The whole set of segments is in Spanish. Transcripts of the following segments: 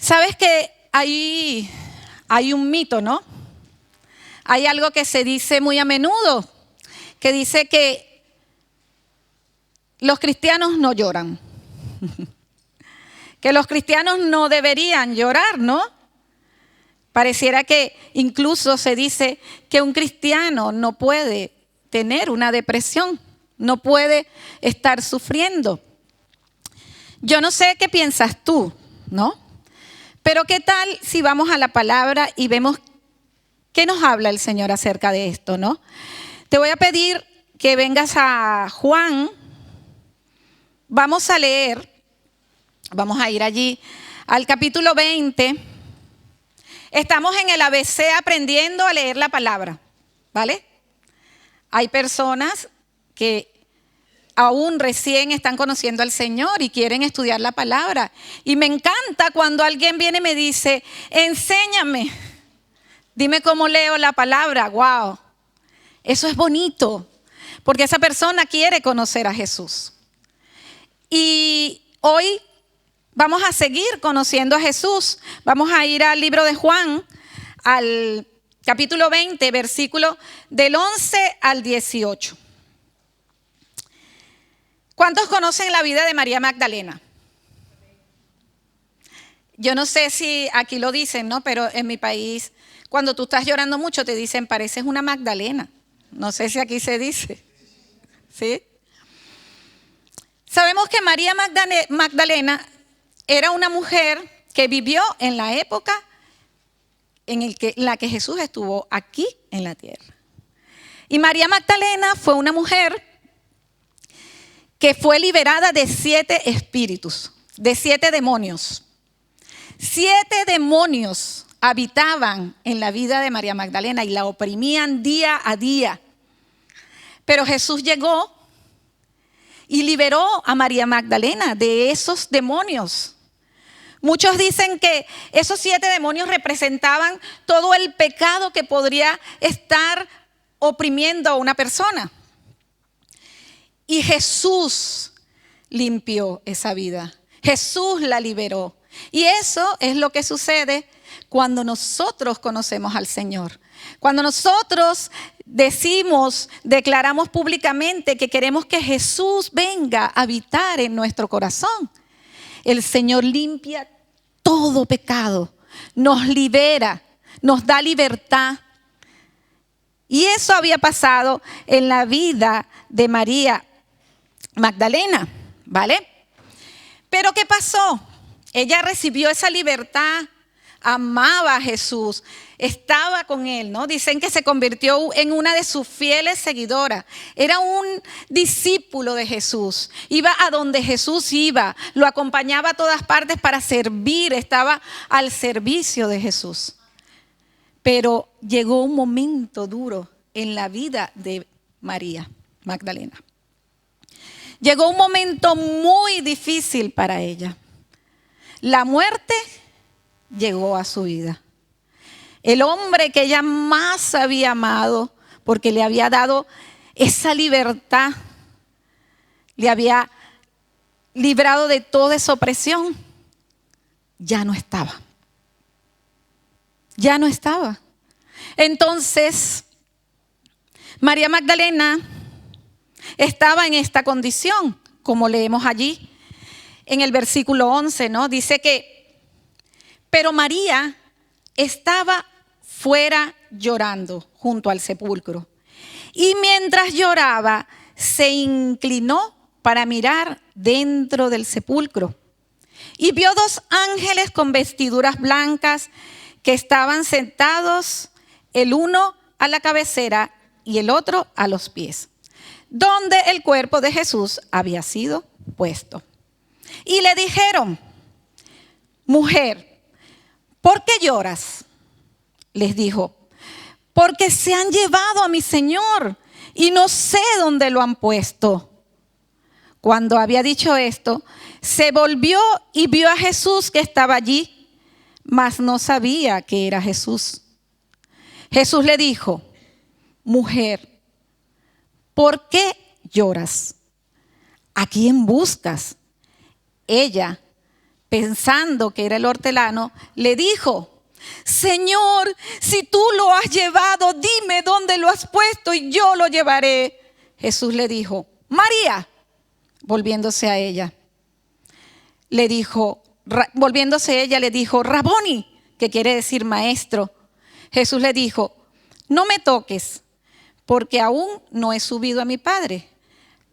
Sabes que hay un mito, ¿no? Hay algo que se dice muy a menudo, que dice que los cristianos no lloran, que los cristianos no deberían llorar, ¿no? Pareciera que incluso se dice que un cristiano no puede tener una depresión, no puede estar sufriendo. Yo no sé qué piensas tú, ¿no? Pero ¿qué tal si vamos a la palabra y vemos qué nos habla el Señor acerca de esto, ¿no? Te voy a pedir que vengas a Juan. Vamos a leer, vamos a ir allí al capítulo 20. Estamos en el ABC aprendiendo a leer la palabra, ¿vale? Hay personas que aún recién están conociendo al Señor y quieren estudiar la palabra. Y me encanta cuando alguien viene y me dice, enséñame, dime cómo leo la palabra. ¡Wow! Eso es bonito, porque esa persona quiere conocer a Jesús. Y hoy vamos a seguir conociendo a Jesús. Vamos a ir al libro de Juan, al capítulo 20, versículo del 11 al 18. ¿Cuántos conocen la vida de María Magdalena? Yo no sé si aquí lo dicen, ¿no? Pero en mi país, cuando tú estás llorando mucho, te dicen, pareces una Magdalena. No sé si aquí se dice. ¿Sí? Sabemos que María Magdalena era una mujer que vivió en la época en la que Jesús estuvo aquí en la tierra. Y María Magdalena fue una mujer que fue liberada de 7 espíritus, de 7 demonios. 7 demonios habitaban en la vida de María Magdalena y la oprimían día a día. Pero Jesús llegó y liberó a María Magdalena de esos demonios. Muchos dicen que esos 7 demonios representaban todo el pecado que podría estar oprimiendo a una persona. Y Jesús limpió esa vida. Jesús la liberó. Y eso es lo que sucede cuando nosotros conocemos al Señor. Cuando nosotros declaramos públicamente que queremos que Jesús venga a habitar en nuestro corazón. El Señor limpia todo pecado, nos libera, nos da libertad. Y eso había pasado en la vida de María Magdalena, ¿vale? Pero ¿qué pasó? Ella recibió esa libertad, amaba a Jesús, estaba con él, ¿no? Dicen que se convirtió en una de sus fieles seguidoras. Era un discípulo de Jesús. Iba a donde Jesús iba, lo acompañaba a todas partes para servir, estaba al servicio de Jesús. Pero llegó un momento duro en la vida de María Magdalena. Llegó un momento muy difícil para ella. La muerte llegó a su vida. El hombre que ella más había amado, porque le había dado esa libertad, le había librado de toda esa opresión, ya no estaba. Ya no estaba. Entonces, María Magdalena estaba en esta condición, como leemos allí en el versículo 11, ¿no? Dice que, pero María estaba fuera llorando junto al sepulcro. Y mientras lloraba, se inclinó para mirar dentro del sepulcro. Y vio 2 ángeles con vestiduras blancas que estaban sentados, el uno a la cabecera y el otro a los pies, donde el cuerpo de Jesús había sido puesto. Y le dijeron, mujer, ¿por qué lloras? Les dijo, porque se han llevado a mi Señor y no sé dónde lo han puesto. Cuando había dicho esto, se volvió y vio a Jesús que estaba allí, mas no sabía que era Jesús. Jesús le dijo, mujer, ¿por qué lloras? ¿A quién buscas? Ella pensando que era el hortelano, le dijo: Señor, si tú lo has llevado, dime dónde lo has puesto y yo lo llevaré. Jesús le dijo: María. Volviéndose a ella, le dijo, Raboni, que quiere decir maestro. Jesús le dijo: no me toques, porque aún no he subido a mi Padre.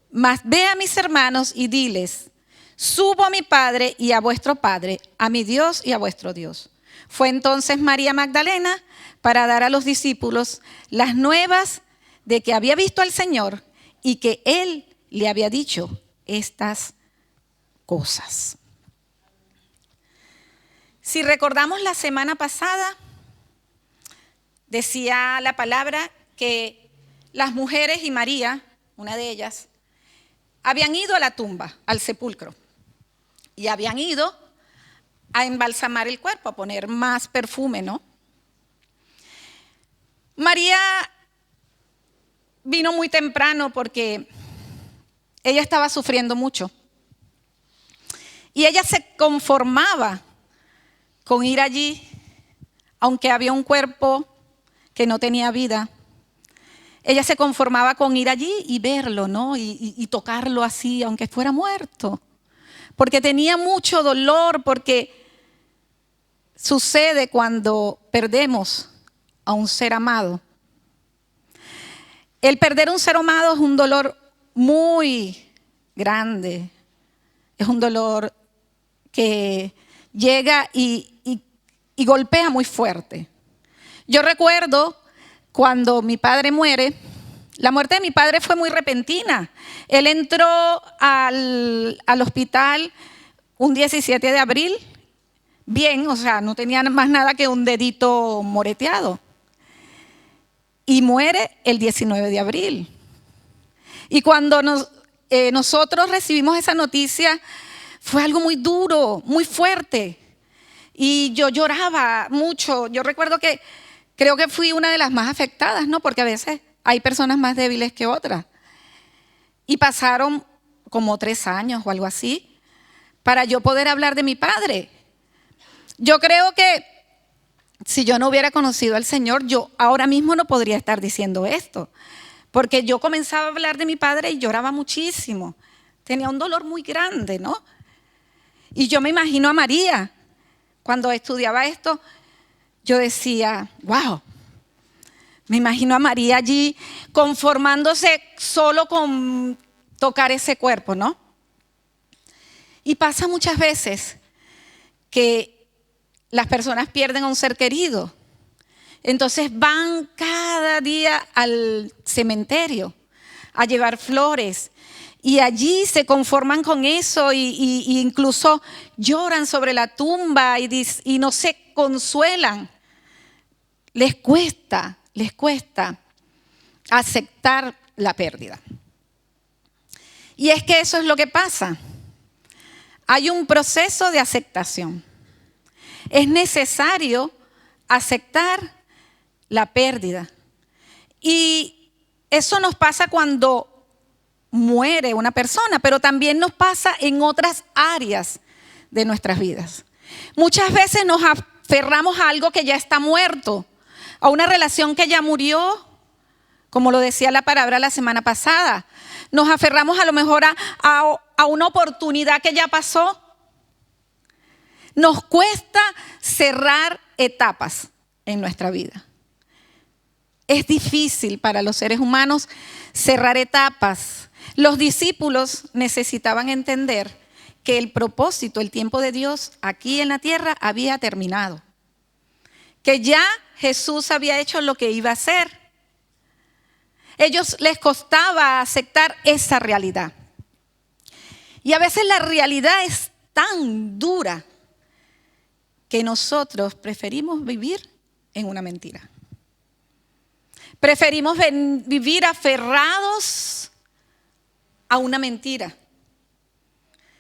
Mas ve a mis hermanos y diles: subo a mi Padre y a vuestro Padre, a mi Dios y a vuestro Dios. Fue entonces María Magdalena para dar a los discípulos las nuevas de que había visto al Señor y que Él le había dicho estas cosas. Si recordamos la semana pasada, decía la palabra que las mujeres y María, una de ellas, habían ido a la tumba, al sepulcro, y habían ido a embalsamar el cuerpo, a poner más perfume, ¿no? María vino muy temprano porque ella estaba sufriendo mucho. Y ella se conformaba con ir allí, aunque había un cuerpo que no tenía vida. Ella se conformaba con ir allí y verlo, ¿no? Y tocarlo así, aunque fuera muerto. Porque tenía mucho dolor, porque sucede cuando perdemos a un ser amado. El perder a un ser amado es un dolor muy grande. Es un dolor que llega y golpea muy fuerte. Yo recuerdo cuando mi padre muere, la muerte de mi padre fue muy repentina. Él entró al hospital un 17 de abril, bien, o sea, no tenía más nada que un dedito moreteado. Y muere el 19 de abril. Y cuando nosotros recibimos esa noticia, fue algo muy duro, muy fuerte. Y yo lloraba mucho. Yo recuerdo que creo que fui una de las más afectadas, ¿no? Porque a veces hay personas más débiles que otras. Y pasaron como 3 años o algo así para yo poder hablar de mi padre. Yo creo que si yo no hubiera conocido al Señor, yo ahora mismo no podría estar diciendo esto. Porque yo comenzaba a hablar de mi padre y lloraba muchísimo. Tenía un dolor muy grande, ¿no? Y yo me imagino a María. Cuando estudiaba esto, yo decía, wow. Me imagino a María allí conformándose solo con tocar ese cuerpo, ¿no? Y pasa muchas veces que las personas pierden a un ser querido. Entonces van cada día al cementerio a llevar flores y allí se conforman con eso y incluso lloran sobre la tumba y no se consuelan. Les cuesta aceptar la pérdida. Y es que eso es lo que pasa. Hay un proceso de aceptación. Es necesario aceptar la pérdida. Y eso nos pasa cuando muere una persona, pero también nos pasa en otras áreas de nuestras vidas. Muchas veces nos aferramos a algo que ya está muerto, a una relación que ya murió, como lo decía la palabra la semana pasada. Nos aferramos a lo mejor a una oportunidad que ya pasó. Nos cuesta cerrar etapas en nuestra vida. Es difícil para los seres humanos cerrar etapas. Los discípulos necesitaban entender que el propósito, el tiempo de Dios aquí en la tierra había terminado. Que ya Jesús había hecho lo que iba a hacer. Ellos les costaba aceptar esa realidad. Y a veces la realidad es tan dura que nosotros preferimos vivir en una mentira. Preferimos vivir aferrados a una mentira.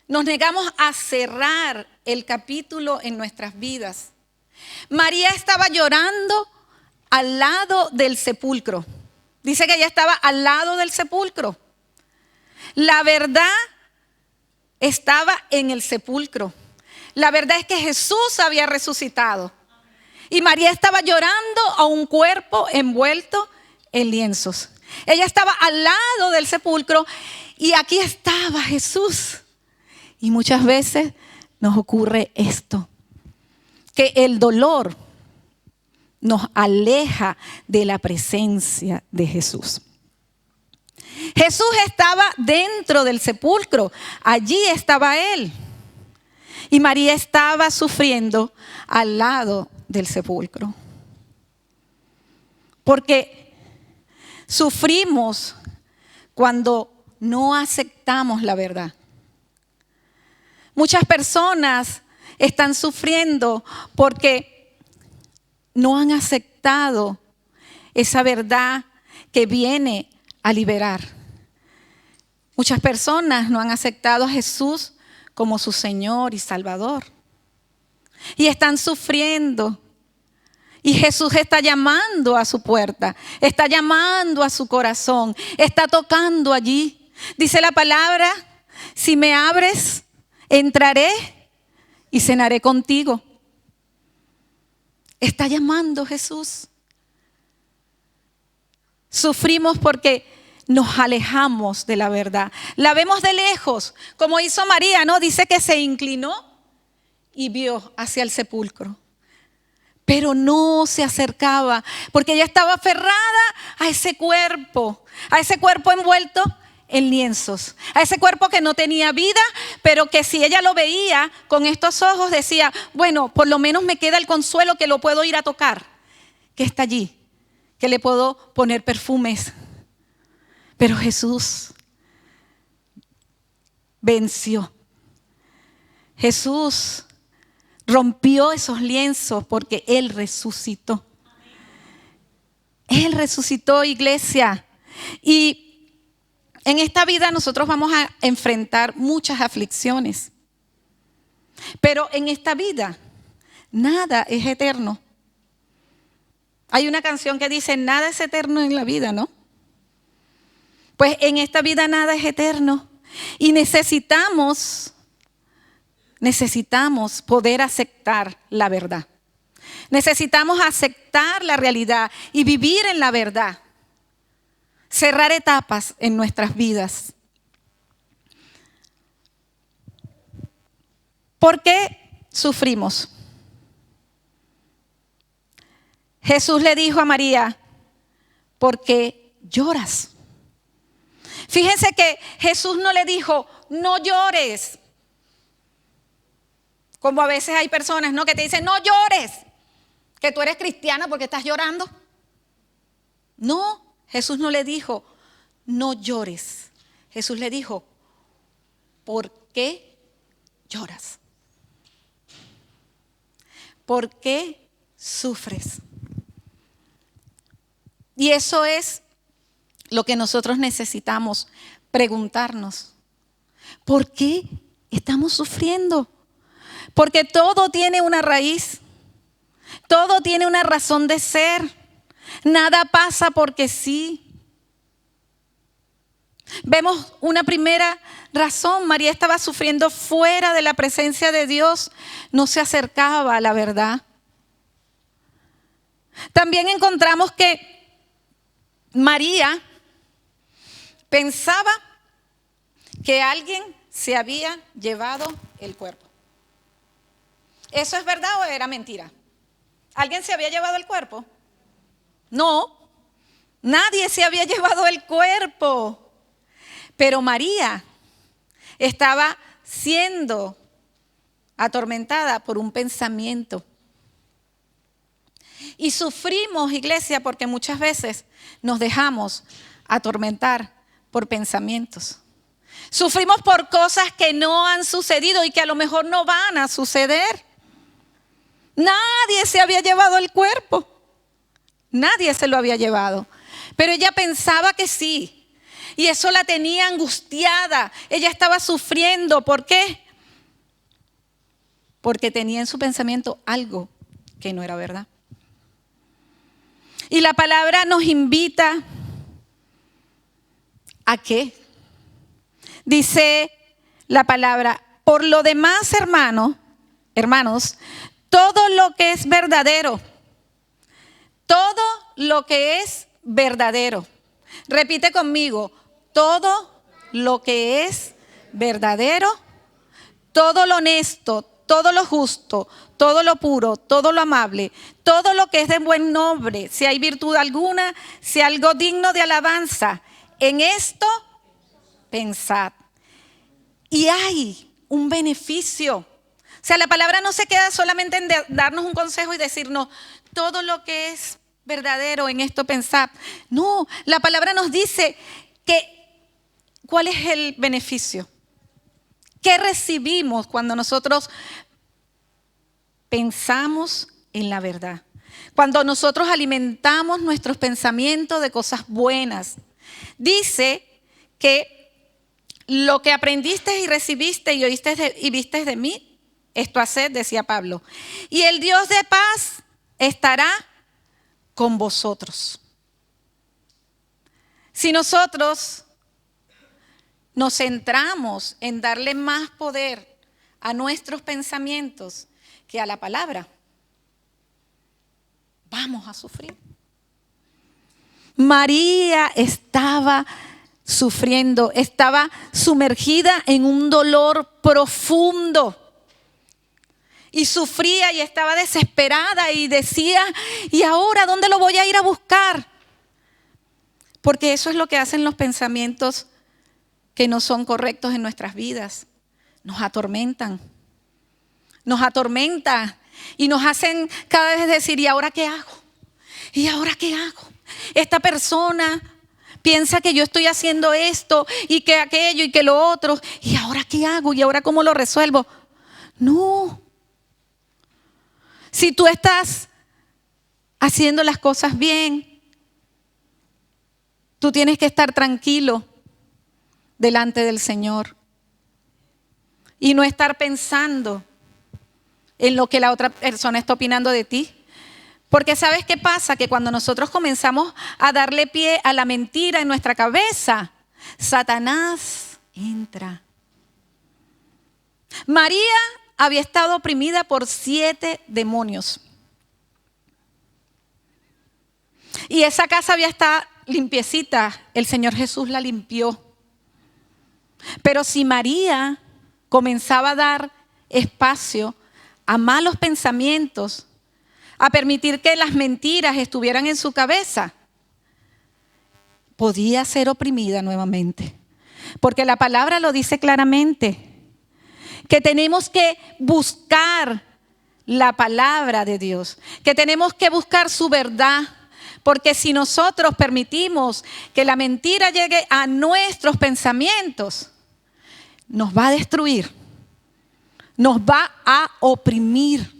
Nos negamos a cerrar el capítulo en nuestras vidas. María estaba llorando al lado del sepulcro. Dice que ella estaba al lado del sepulcro. La verdad estaba en el sepulcro. La verdad es que Jesús había resucitado. Y María estaba llorando a un cuerpo envuelto en lienzos. Ella estaba al lado del sepulcro y aquí estaba Jesús. Y muchas veces nos ocurre esto, que el dolor nos aleja de la presencia de Jesús. Jesús estaba dentro del sepulcro, allí estaba Él. Y María estaba sufriendo al lado del sepulcro. Porque sufrimos cuando no aceptamos la verdad. Muchas personas están sufriendo porque no han aceptado esa verdad que viene a liberar. Muchas personas no han aceptado a Jesús como su Señor y Salvador. Y están sufriendo. Y Jesús está llamando a su puerta, está llamando a su corazón, está tocando allí. Dice la palabra, si me abres, entraré y cenaré contigo. Está llamando Jesús. Sufrimos porque nos alejamos de la verdad. La vemos de lejos, como hizo María, ¿no? Dice que se inclinó y vio hacia el sepulcro. Pero no se acercaba porque ella estaba aferrada a ese cuerpo envuelto en lienzos, a ese cuerpo que no tenía vida, pero que si ella lo veía con estos ojos decía, bueno, por lo menos me queda el consuelo que lo puedo ir a tocar, que está allí, que le puedo poner perfumes. Pero Jesús venció. Jesús rompió esos lienzos porque Él resucitó. Él resucitó, iglesia. Y en esta vida nosotros vamos a enfrentar muchas aflicciones. Pero en esta vida nada es eterno. Hay una canción que dice, nada es eterno en la vida, ¿no? Pues en esta vida nada es eterno. Y necesitamos poder aceptar la verdad. Necesitamos aceptar la realidad y vivir en la verdad. Cerrar etapas en nuestras vidas. ¿Por qué sufrimos? Jesús le dijo a María, ¿por qué lloras? Fíjense que Jesús no le dijo, no llores. Como a veces hay personas, ¿no?, que te dicen, no llores, que tú eres cristiana porque estás llorando. No, Jesús no le dijo, no llores. Jesús le dijo, ¿por qué lloras? ¿Por qué sufres? Y eso es lo que nosotros necesitamos preguntarnos. ¿Por qué estamos sufriendo? Porque todo tiene una raíz, todo tiene una razón de ser. Nada pasa porque sí. Vemos una primera razón. María estaba sufriendo fuera de la presencia de Dios. No se acercaba a la verdad. También encontramos que María pensaba que alguien se había llevado el cuerpo. ¿Eso es verdad o era mentira? ¿Alguien se había llevado el cuerpo? No, nadie se había llevado el cuerpo. Pero María estaba siendo atormentada por un pensamiento. Y sufrimos, iglesia, porque muchas veces nos dejamos atormentar por pensamientos. Sufrimos por cosas que no han sucedido y que a lo mejor no van a suceder. Nadie se había llevado el cuerpo. Nadie se lo había llevado. Pero ella pensaba que sí. Y eso la tenía angustiada. Ella estaba sufriendo. ¿Por qué? Porque tenía en su pensamiento algo que no era verdad. Y la palabra nos invita ¿a qué? Dice la palabra, por lo demás, hermanos, hermanos, todo lo que es verdadero, todo lo que es verdadero. Repite conmigo, todo lo que es verdadero, todo lo honesto, todo lo justo, todo lo puro, todo lo amable, todo lo que es de buen nombre, si hay virtud alguna, si algo digno de alabanza, en esto pensad. Y hay un beneficio. O sea, la palabra no se queda solamente en darnos un consejo y decirnos todo lo que es verdadero, en esto pensad. No, la palabra nos dice que ¿cuál es el beneficio? ¿Qué recibimos cuando nosotros pensamos en la verdad? Cuando nosotros alimentamos nuestros pensamientos de cosas buenas. Dice que lo que aprendiste y recibiste y oíste y viste de mí, esto haced, decía Pablo. Y el Dios de paz estará con vosotros. Si nosotros nos centramos en darle más poder a nuestros pensamientos que a la palabra, vamos a sufrir. María estaba sufriendo, estaba sumergida en un dolor profundo. Y sufría y estaba desesperada y decía, ¿y ahora dónde lo voy a ir a buscar? Porque eso es lo que hacen los pensamientos que no son correctos en nuestras vidas. Nos atormentan y nos hacen cada vez decir, ¿y ahora qué hago? ¿Y ahora qué hago? Esta persona piensa que yo estoy haciendo esto y que aquello y que lo otro. ¿Y ahora qué hago? ¿Y ahora cómo lo resuelvo? No. Si tú estás haciendo las cosas bien, tú tienes que estar tranquilo delante del Señor y no estar pensando en lo que la otra persona está opinando de ti. Porque ¿sabes qué pasa? Que cuando nosotros comenzamos a darle pie a la mentira en nuestra cabeza, Satanás entra. María había estado oprimida por 7 demonios. Y esa casa había estado limpiecita. El Señor Jesús la limpió. Pero si María comenzaba a dar espacio a malos pensamientos, a permitir que las mentiras estuvieran en su cabeza, podía ser oprimida nuevamente. Porque la palabra lo dice claramente, que tenemos que buscar la palabra de Dios, que tenemos que buscar su verdad, porque si nosotros permitimos que la mentira llegue a nuestros pensamientos, nos va a destruir, nos va a oprimir.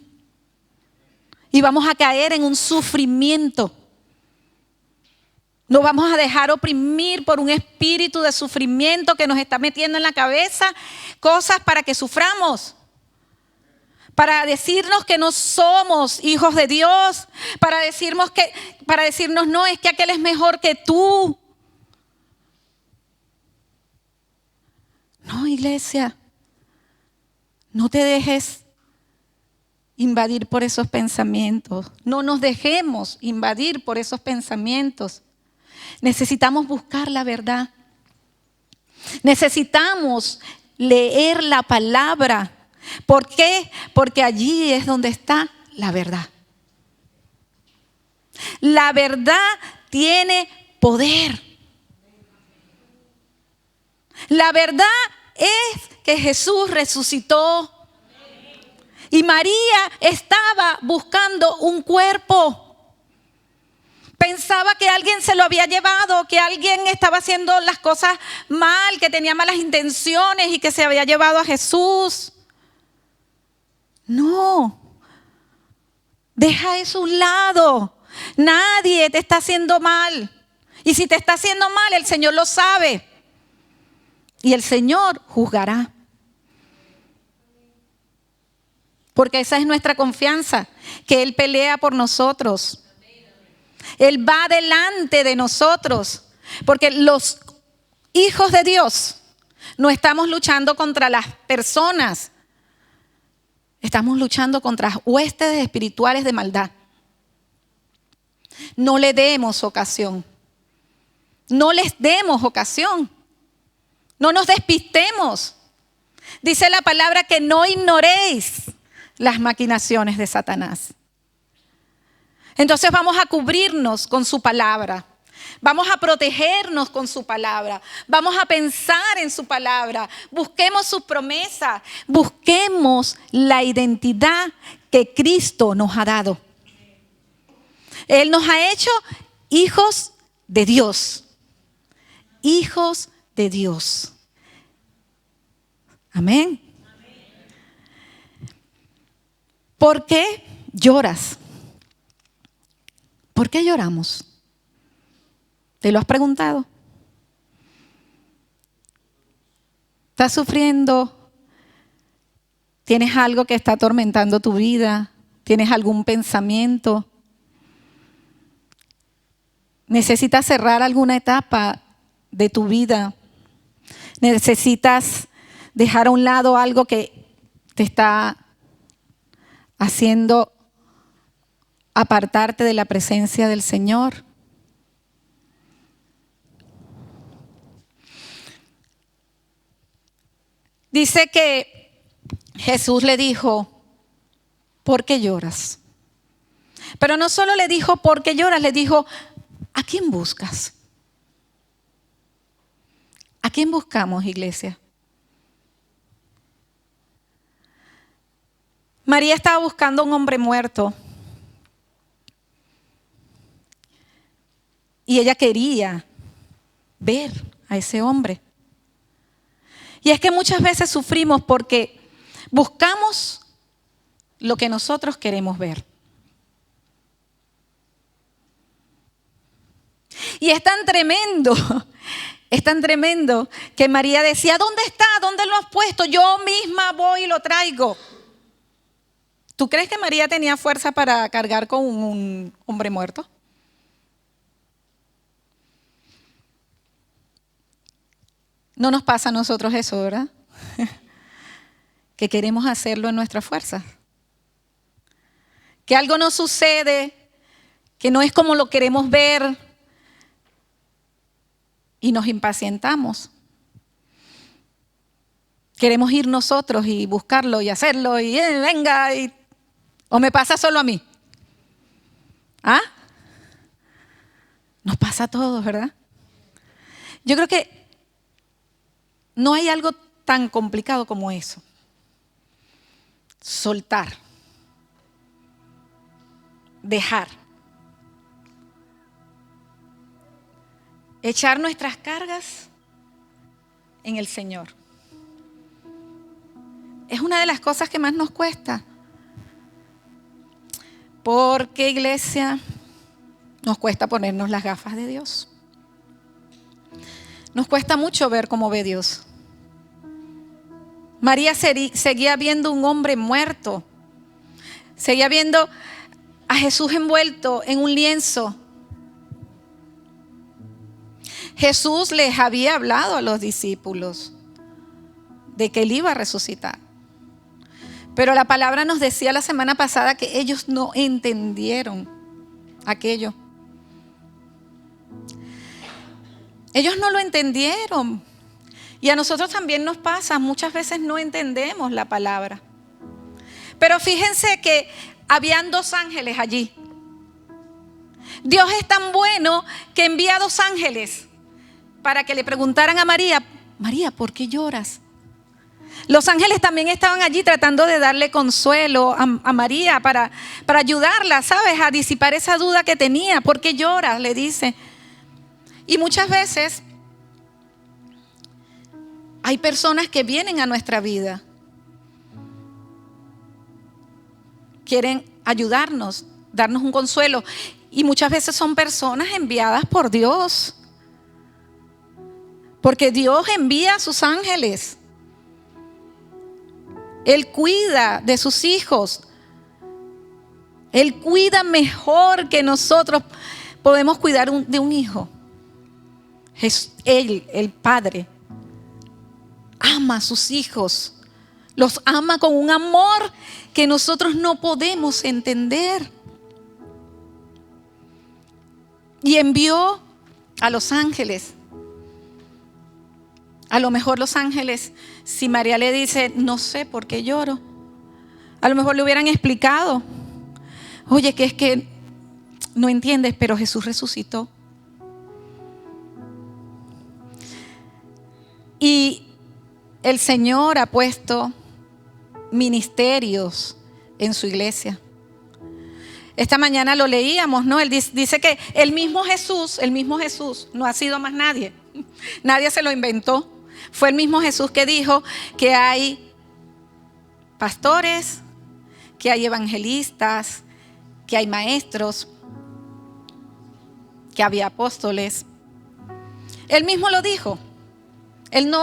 Y vamos a caer en un sufrimiento. Nos vamos a dejar oprimir por un espíritu de sufrimiento que nos está metiendo en la cabeza cosas para que suframos. Para decirnos que no somos hijos de Dios. Para decirnos no, es que aquel es mejor que tú. No, iglesia. No te dejes invadir por esos pensamientos. No nos dejemos invadir por esos pensamientos. Necesitamos buscar la verdad. Necesitamos leer la palabra. ¿Por qué? Porque allí es donde está la verdad. La verdad tiene poder. La verdad es que Jesús resucitó. Y María estaba buscando un cuerpo. Pensaba que alguien se lo había llevado, que alguien estaba haciendo las cosas mal, que tenía malas intenciones y que se había llevado a Jesús. No. Deja eso a un lado. Nadie te está haciendo mal. Y si te está haciendo mal, el Señor lo sabe. Y el Señor juzgará. Porque esa es nuestra confianza, que Él pelea por nosotros. Él va delante de nosotros. Porque los hijos de Dios no estamos luchando contra las personas. Estamos luchando contra huestes espirituales de maldad. No le demos ocasión. No les demos ocasión. No nos despistemos. Dice la palabra que no ignoréis las maquinaciones de Satanás. Entonces vamos a cubrirnos con su palabra. Vamos a protegernos con su palabra. Vamos a pensar en su palabra. Busquemos sus promesas. Busquemos la identidad que Cristo nos ha dado. Él nos ha hecho hijos de Dios. Hijos de Dios. Amén. ¿Por qué lloras? ¿Por qué lloramos? ¿Te lo has preguntado? ¿Estás sufriendo? ¿Tienes algo que está atormentando tu vida? ¿Tienes algún pensamiento? ¿Necesitas cerrar alguna etapa de tu vida? ¿Necesitas dejar a un lado algo que te está haciendo apartarte de la presencia del Señor? Dice que Jesús le dijo, ¿por qué lloras? Pero no solo le dijo, ¿por qué lloras? Le dijo, ¿a quién buscas? ¿A quién buscamos, iglesia? María estaba buscando a un hombre muerto. Y ella quería ver a ese hombre. Y es que muchas veces sufrimos porque buscamos lo que nosotros queremos ver. Y es tan tremendo que María decía, ¿dónde está? ¿Dónde lo has puesto? Yo misma voy y lo traigo. ¿Tú crees que María tenía fuerza para cargar con un hombre muerto? No nos pasa a nosotros eso, ¿verdad? Que queremos hacerlo en nuestra fuerza. Que algo nos sucede, que no es como lo queremos ver y nos impacientamos. Queremos ir nosotros y buscarlo y hacerlo y venga, o me pasa solo a mí. ¿Ah? Nos pasa a todos, ¿verdad? Yo creo que no hay algo tan complicado como eso. Soltar. Dejar. Echar nuestras cargas en el Señor. Es una de las cosas que más nos cuesta. Porque, iglesia, nos cuesta ponernos las gafas de Dios. Nos cuesta mucho ver cómo ve Dios. María seguía viendo un hombre muerto. Seguía viendo a Jesús envuelto en un lienzo. Jesús les había hablado a los discípulos de que Él iba a resucitar. Pero la palabra nos decía la semana pasada que ellos no entendieron aquello. Ellos no lo entendieron. Y a nosotros también nos pasa, muchas veces no entendemos la palabra. Pero fíjense que habían 2 ángeles allí. Dios es tan bueno que envía 2 ángeles para que le preguntaran a María, María, ¿por qué lloras? Los ángeles también estaban allí tratando de darle consuelo a María para ayudarla, ¿sabes? A disipar esa duda que tenía. ¿Por qué lloras? Le dice. Y muchas veces hay personas que vienen a nuestra vida. Quieren ayudarnos, darnos un consuelo. Y muchas veces son personas enviadas por Dios. Porque Dios envía a sus ángeles. Él cuida de sus hijos. Él cuida mejor que nosotros podemos cuidar de un hijo. Él, el Padre, ama a sus hijos Los ama con un amor que nosotros no podemos entender. Y envió a los ángeles. A lo mejor los ángeles, si María le dice, no sé por qué lloro, a lo mejor le hubieran explicado, oye, que es que no entiendes, pero Jesús resucitó. Y el Señor ha puesto ministerios en su iglesia. Esta mañana lo leíamos, ¿no? Él dice que el mismo Jesús, no ha sido más nadie. Nadie se lo inventó. Fue el mismo Jesús que dijo que hay pastores, que hay evangelistas, que hay maestros, que había apóstoles. Él mismo lo dijo. Él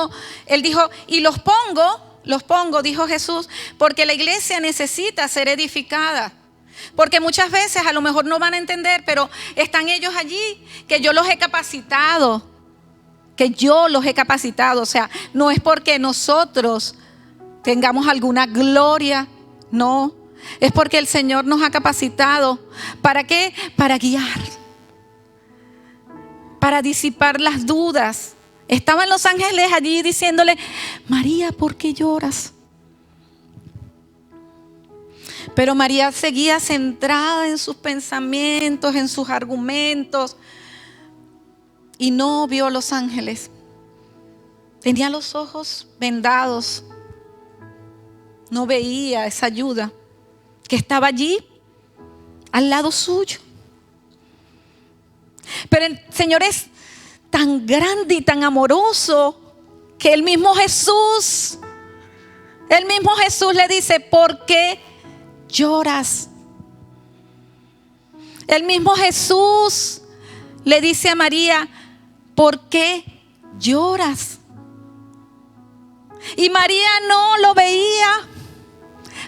dijo, y los pongo, dijo Jesús, porque la iglesia necesita ser edificada. Porque muchas veces a lo mejor no van a entender, pero están ellos allí, que yo los he capacitado. O sea, no es porque nosotros tengamos alguna gloria, no. Es porque el Señor nos ha capacitado. ¿Para qué? Para guiar. Para disipar las dudas. Estaban los ángeles allí diciéndole, María, ¿por qué lloras? Pero María seguía centrada en sus pensamientos, en sus argumentos. Y no vio a los ángeles. Tenía los ojos vendados. No veía esa ayuda que estaba allí, al lado suyo. Pero el Señor es tan grande y tan amoroso que el mismo Jesús le dice, ¿por qué lloras? El mismo Jesús le dice a María, ¿por qué lloras? Y María no lo veía.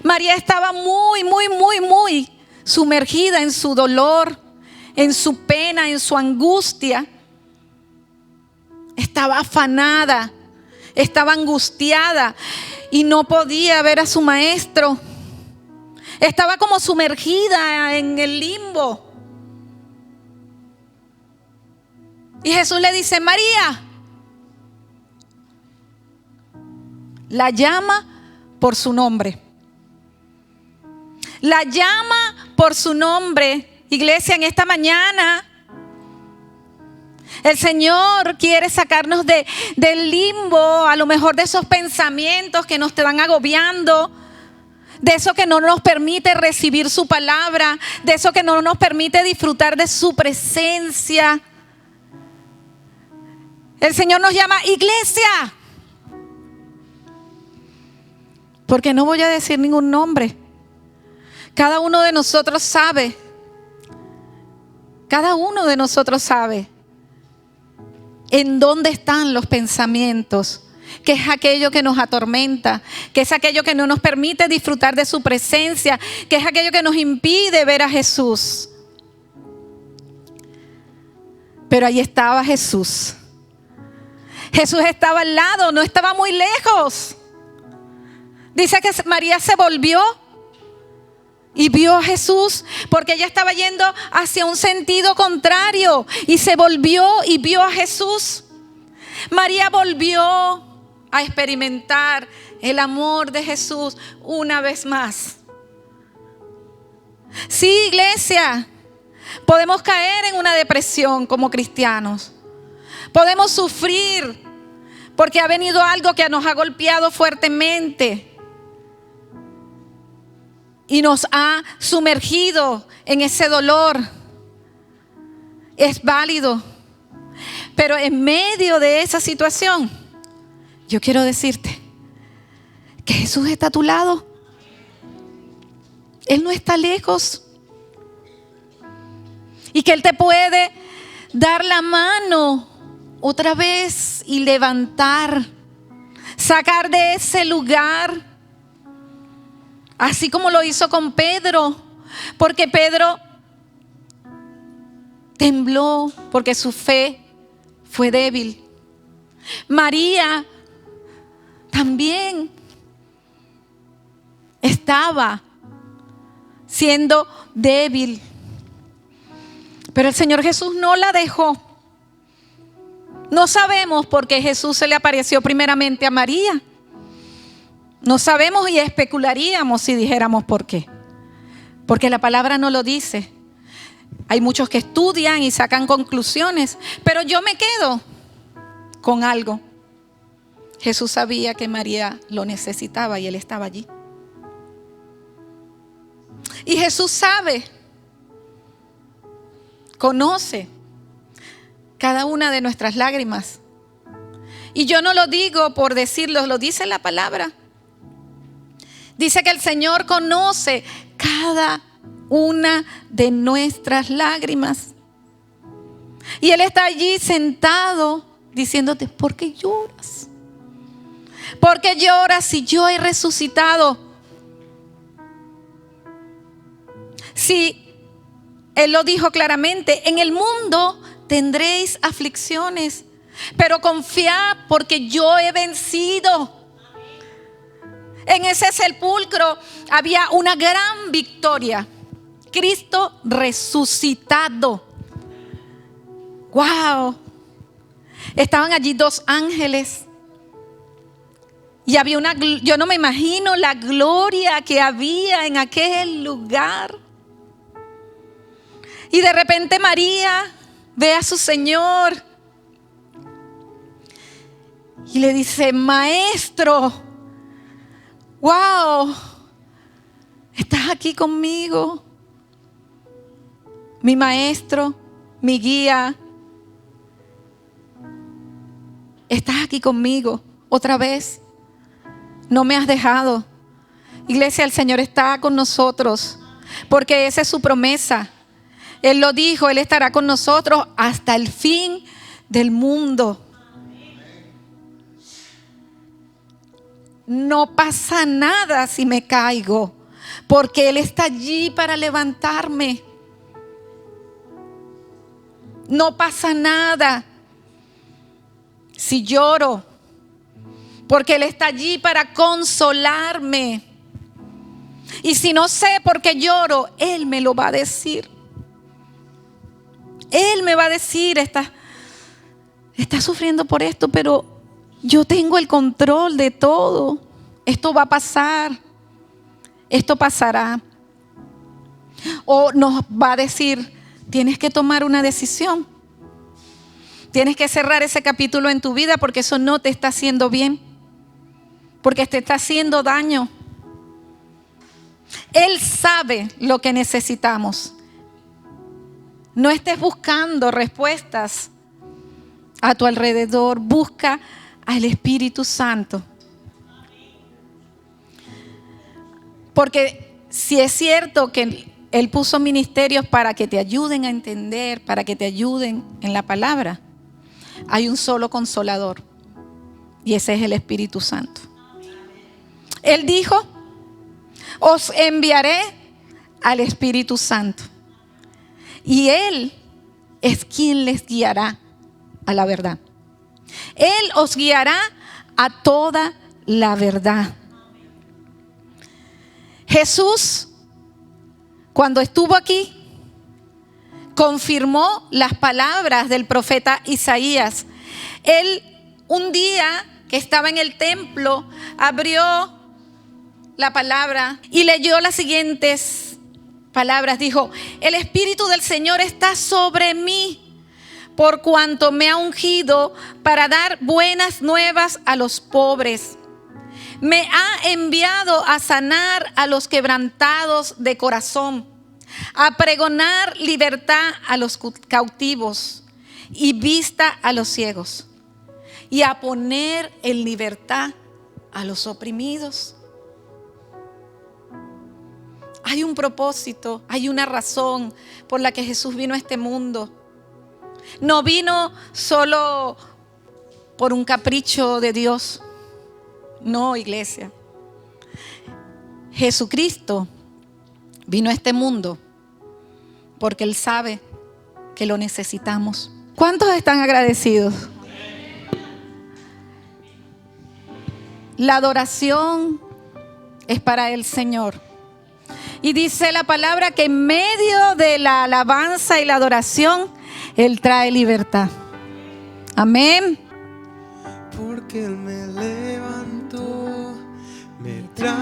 María estaba muy sumergida en su dolor, en su pena, en su angustia. Estaba afanada, estaba angustiada y no podía ver a su maestro. Estaba como sumergida en el limbo. Y Jesús le dice, María. La llama por su nombre. La llama por su nombre. Iglesia, en esta mañana el Señor quiere sacarnos del limbo, a lo mejor de esos pensamientos que nos van agobiando, de eso que no nos permite recibir su palabra, de eso que no nos permite disfrutar de su presencia. El Señor nos llama iglesia. Porque no voy a decir ningún nombre. Cada uno de nosotros sabe. Cada uno de nosotros sabe en dónde están los pensamientos, que es aquello que nos atormenta, que es aquello que no nos permite disfrutar de su presencia, que es aquello que nos impide ver a Jesús. Pero ahí estaba Jesús. Jesús estaba al lado, no estaba muy lejos. Dice que María se volvió y vio a Jesús, porque ella estaba yendo hacia un sentido contrario, y se volvió y vio a Jesús. María volvió a experimentar el amor de Jesús una vez más. Sí, iglesia, podemos caer en una depresión como cristianos. Podemos sufrir porque ha venido algo que nos ha golpeado fuertemente y nos ha sumergido en ese dolor. Es válido. Pero en medio de esa situación, yo quiero decirte que Jesús está a tu lado. Él no está lejos. Y que Él te puede dar la mano otra vez y levantar, sacar de ese lugar, así como lo hizo con Pedro, porque Pedro tembló porque su fe fue débil. María también estaba siendo débil. Pero el Señor Jesús no la dejó. No sabemos por qué Jesús se le apareció primeramente a María. No sabemos y especularíamos si dijéramos por qué. Porque la palabra no lo dice. Hay muchos que estudian y sacan conclusiones, pero yo me quedo con algo. Jesús sabía que María lo necesitaba y Él estaba allí. Y Jesús sabe, conoce cada una de nuestras lágrimas. Y yo no lo digo por decirlo, lo dice la palabra. Dice que el Señor conoce cada una de nuestras lágrimas. Y Él está allí sentado diciéndote, ¿por qué lloras? ¿Por qué lloras si yo he resucitado? Si Él lo dijo claramente, en el mundo tendréis aflicciones, pero confiad porque yo he vencido. En ese sepulcro había una gran victoria. Cristo resucitado. ¡Wow! Estaban allí 2 ángeles. Y había yo no me imagino la gloria que había en aquel lugar. Y de repente María ve a su Señor y le dice, Maestro, wow, estás aquí conmigo. Mi maestro, mi guía, estás aquí conmigo otra vez. No me has dejado. Iglesia, el Señor está con nosotros porque esa es su promesa. Él lo dijo, Él estará con nosotros hasta el fin del mundo. No pasa nada si me caigo, porque Él está allí para levantarme. No pasa nada si lloro, porque Él está allí para consolarme. Y si no sé por qué lloro, Él me lo va a decir. Él me va a decir, está sufriendo por esto, pero yo tengo el control de todo. Esto va a pasar. Esto pasará. O nos va a decir, tienes que tomar una decisión. Tienes que cerrar ese capítulo en tu vida porque eso no te está haciendo bien. Porque te está haciendo daño. Él sabe lo que necesitamos. No estés buscando respuestas a tu alrededor. Busca al Espíritu Santo. Porque si es cierto que Él puso ministerios para que te ayuden a entender, para que te ayuden en la palabra, hay un solo consolador. Y ese es el Espíritu Santo. Él dijo, os enviaré al Espíritu Santo. Y Él es quien les guiará a la verdad. Él os guiará a toda la verdad. Jesús, cuando estuvo aquí, confirmó las palabras del profeta Isaías. Él, un día que estaba en el templo, abrió la palabra y leyó las siguientes palabras. Dijo, el Espíritu del Señor está sobre mí, por cuanto me ha ungido para dar buenas nuevas a los pobres. Me ha enviado a sanar a los quebrantados de corazón, a pregonar libertad a los cautivos y vista a los ciegos, y a poner en libertad a los oprimidos. Hay un propósito, hay una razón por la que Jesús vino a este mundo. No vino solo por un capricho de Dios. No, iglesia. Jesucristo vino a este mundo porque Él sabe que lo necesitamos. ¿Cuántos están agradecidos? La adoración es para el Señor. Y dice la palabra que en medio de la alabanza y la adoración, Él trae libertad. Amén. Porque Él me levantó, me trajo.